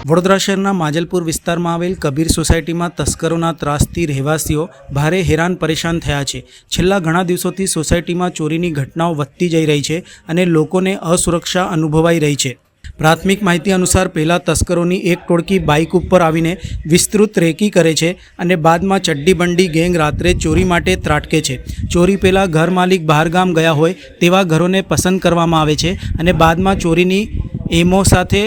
વડોદરા શહેરના માજલપુર વિસ્તારમાં આવેલ કબીર સોસાયટીમાં તસ્કરોના ત્રાસથી રહેવાસીઓ ભારે હેરાન પરેશાન થયા છે। છેલ્લા ઘણા દિવસોથી સોસાયટીમાં ચોરીની ઘટનાઓ વધતી જઈ રહી છે અને લોકોને અસુરક્ષા અનુભવાઈ રહી છે। પ્રાથમિક માહિતી અનુસાર પહેલાં તસ્કરોની એક ટોળકી બાઇક ઉપર આવીને વિસ્તૃત રેકી કરે છે અને બાદમાં ચડ્ડીબંડી ગેંગ રાત્રે ચોરી માટે ત્રાટકે છે। ચોરી પહેલાં ઘર માલિક બહારગામ ગયા હોય તેવા ઘરોને પસંદ કરવામાં આવે છે અને બાદમાં ચોરીની એમો સાથે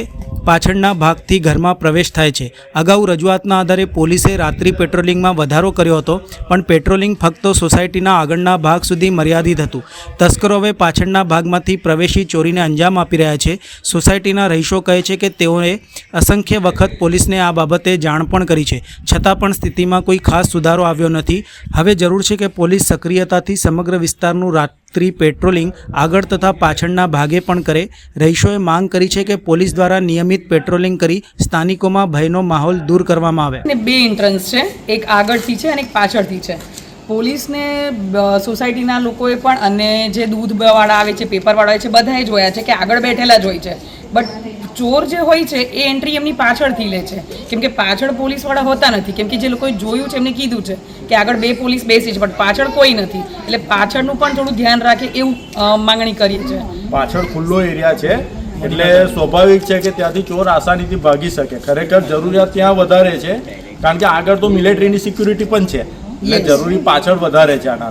પાછળના ભાગથી ઘરમાં પ્રવેશ થાય છે। અગાઉ રજૂઆતના આધારે પોલીસે રાત્રિ પેટ્રોલિંગમાં વધારો કર્યો હતો, પણ પેટ્રોલિંગ ફક્ત સોસાયટીના આગળના ભાગ સુધી મર્યાદિત હતું। તસ્કરો હવે પાછળના ભાગમાંથી પ્રવેશી ચોરીને અંજામ આપી રહ્યા છે। સોસાયટીના રહીશો કહે છે કે તેઓએ અસંખ્ય વખત પોલીસને આ બાબતે જાણ પણ કરી છે, છતાં પણ સ્થિતિમાં કોઈ ખાસ સુધારો આવ્યો નથી। હવે જરૂર છે કે પોલીસ સક્રિયતાથી સમગ્ર વિસ્તારનું રાત્રિ પેટ્રોલિંગ આગળ તથા પાછળના ભાગે પણ કરે। રહીશોએ માંગ કરી છે કે પોલીસ દ્વારા નિયમિત પેટ્રોલિંગ કરી સ્થાનિકોમાં ભયનો માહોલ દૂર કરવામાં આવે। ને બે એન્ટ્રન્સ છે, એક આગળથી છે અને એક પાછળથી છે। પોલીસને સોસાયટીના લોકોએ પણ અને જે દૂધવાળા આવે છે, પેપરવાળા આવે છે, બધાએ જોયા છે કે આગળ બેઠેલા જ હોય છે, બટ ચોર જે હોય છે એ એન્ટ્રી એમની પાછળથી લે છે, કેમ કે પાછળ પોલીસવાળા હોતા નથી, કેમ કે જે લોકોએ જોયું છે એમને કીધું છે કે આગળ બે પોલીસ બેસી છે બટ પાછળ કોઈ નથી, એટલે પાછળનું પણ થોડું ધ્યાન રાખે એવું માંગણી કરીએ છીએ। પાછળ ખુલ્લો એરિયા છે એટલે સ્વાભાવિક છે કે ત્યાંથી ચોર આસાનીથી ભાગી શકે। ખરેખર જરૂરિયાત ત્યાં વધારે છે, કારણ કે આગળ તો મિલિટરીની સિક્યુરિટી પણ છે, એટલે જરૂરી પાછળ વધારે છે આના।